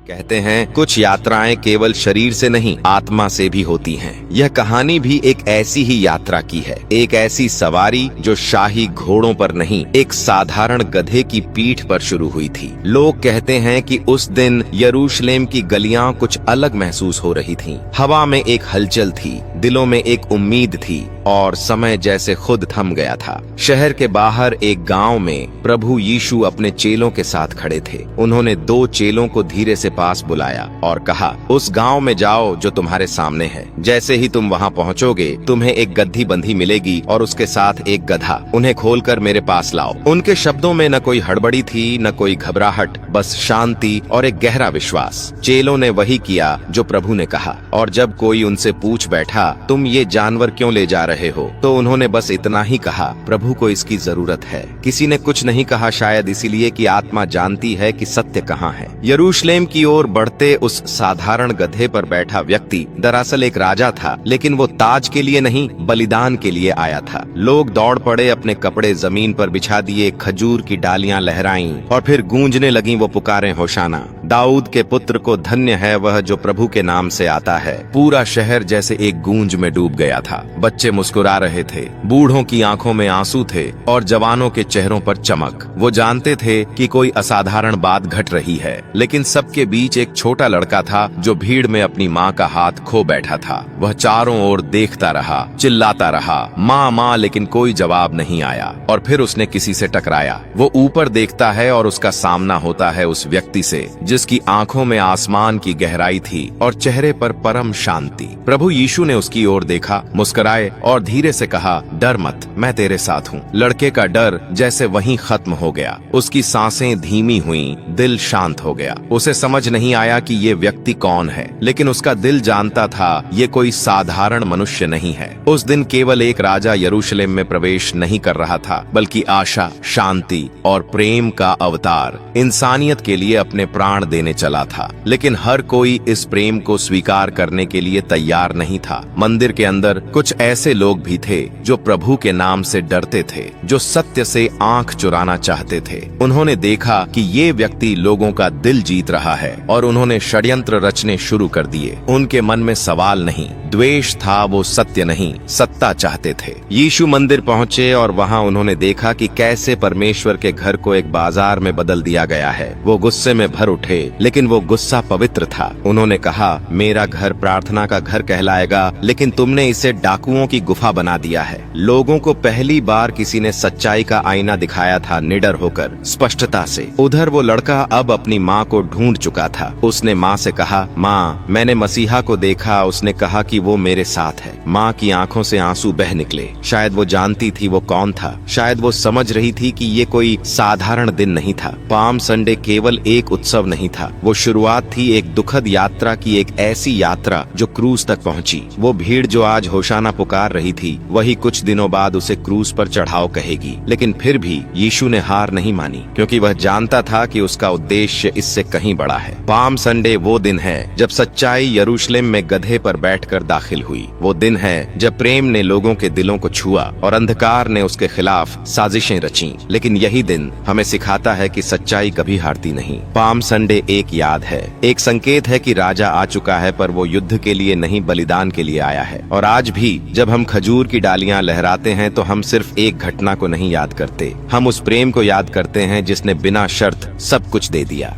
कहते हैं कुछ यात्राएं केवल शरीर से नहीं आत्मा से भी होती हैं। यह कहानी भी एक ऐसी ही यात्रा की है, एक ऐसी सवारी जो शाही घोड़ों पर नहीं, एक साधारण गधे की पीठ पर शुरू हुई थी। लोग कहते हैं कि उस दिन यरूशलेम की गलियां कुछ अलग महसूस हो रही थीं। हवा में एक हलचल थी, दिलों में एक उम्मीद थी और समय जैसे खुद थम गया था। शहर के बाहर एक गांव में प्रभु यीशु अपने चेलों के साथ खड़े थे। उन्होंने 2 चेलों को धीरे से पास बुलाया और कहा, उस गांव में जाओ जो तुम्हारे सामने है। जैसे ही तुम वहां पहुंचोगे, तुम्हें एक गद्दी बंधी मिलेगी और उसके साथ एक गधा। उन्हें खोलकर मेरे पास लाओ। उनके शब्दों में न कोई हड़बड़ी थी, न कोई घबराहट, बस शांति और एक गहरा विश्वास। चेलों ने वही किया जो प्रभु ने कहा। और जब कोई उनसे पूछ बैठा, तुम ये जानवर क्यों ले जा रहे हो, तो उन्होंने बस इतना ही कहा, प्रभु को इसकी जरूरत है। किसी ने कुछ नहीं कहा, शायद इसीलिए कि आत्मा जानती है कि सत्य कहाँ है। यरूशलेम की ओर बढ़ते उस साधारण गधे पर बैठा व्यक्ति दरअसल एक राजा था, लेकिन वो ताज के लिए नहीं, बलिदान के लिए आया था। लोग दौड़ पड़े, अपने कपड़े जमीन पर बिछा दिए, खजूर की डालियां लहराईं और फिर गूंजने लगी वो पुकारें, होशाना, दाऊद के पुत्र को धन्य है वह जो प्रभु के नाम से आता है। पूरा शहर जैसे एक गूंज में डूब गया था। बच्चे मुस्कुरा रहे थे, बूढ़ों की आंखों में आंसू थे और जवानों के चेहरों पर चमक। वो जानते थे कि कोई असाधारण बात घट रही है, लेकिन सबके बीच एक छोटा लड़का था जो भीड़ में अपनी माँ का हाथ खो बैठा था। वह चारों ओर देखता रहा, चिल्लाता रहा, माँ माँ, लेकिन कोई जवाब नहीं आया। और फिर उसने किसी से टकराया। वो ऊपर देखता है और उसका सामना होता है उस व्यक्ति से जिसकी आंखों में आसमान की गहराई थी और चेहरे पर परम शांति। प्रभु यीशु ने उसकी ओर देखा, मुस्कुराए और धीरे से कहा, डर मत, मैं तेरे साथ हूँ। लड़के का डर जैसे वहीं खत्म हो गया। उसकी सांसें धीमी हुईं, दिल शांत हो गया। उसे समझ नहीं आया कि ये व्यक्ति कौन है, लेकिन उसका दिल जानता था ये कोई साधारण मनुष्य नहीं है। उस दिन केवल एक राजा यरूशलेम में प्रवेश नहीं कर रहा था, बल्कि आशा, शांति और प्रेम का अवतार इंसानियत के लिए अपने प्राण देने चला था। लेकिन हर कोई इस प्रेम को स्वीकार करने के लिए तैयार नहीं था। मंदिर के अंदर कुछ ऐसे लोग भी थे जो प्रभु के नाम से डरते थे, जो सत्य से आंख चुराना चाहते थे। उन्होंने देखा कि ये व्यक्ति लोगों का दिल जीत रहा है और उन्होंने षड्यंत्र रचने शुरू कर दिए। उनके मन में सवाल नहीं, द्वेष था, वो सत्य नहीं, सत्ता चाहते थे। यीशु मंदिर पहुंचे और वहां उन्होंने देखा कि कैसे परमेश्वर के घर को एक बाजार में बदल दिया गया है। वो गुस्से में भर उठे, लेकिन वो गुस्सा पवित्र था। उन्होंने कहा, मेरा घर प्रार्थना का घर कहलाएगा, लेकिन तुमने इसे डाकुओं की गुफा बना दिया है। लोगों को पहली बार किसी ने सच्चाई का आईना दिखाया था, निडर होकर, स्पष्टता से। उधर वो लड़का अब अपनी माँ को ढूंढ चुका था। उसने माँ से कहा, माँ, मैंने मसीहा को देखा। उसने कहा कि वो मेरे साथ है। माँ की आंखों से आंसू बह निकले। शायद वो जानती थी वो कौन था। शायद वो समझ रही थी कि ये कोई साधारण दिन नहीं था। पाम संडे केवल एक उत्सव नहीं था, वो शुरुआत थी एक दुखद यात्रा की, एक ऐसी यात्रा जो क्रूज तक पहुंची। वो भीड़ जो आज होशाना पुकार रही थी, वही कुछ दिनों बाद उसे क्रूज पर चढ़ाओ कहेगी। लेकिन फिर भी यीशु ने हार नहीं मानी, क्योंकि वह जानता था कि उसका उद्देश्य इससे कहीं बड़ा है। पाम संडे वो दिन है जब सच्चाई यरूशलेम में गधे पर बैठकर दाखिल हुई। वो दिन है जब प्रेम ने लोगों के दिलों को छुआ और अंधकार ने उसके खिलाफ साजिशें रची। लेकिन यही दिन हमें सिखाता है कि सच्चाई कभी हारती नहीं। पाम संडे एक याद है, एक संकेत है कि राजा आ चुका है, पर वो युद्ध के लिए नहीं, बलिदान के लिए आया है। और आज भी जब हम खजूर की डालियां लहराते हैं तो हम सिर्फ एक घटना को नहीं याद करते, हम उस प्रेम को याद करते हैं जिसने बिना शर्त सब कुछ दे दिया।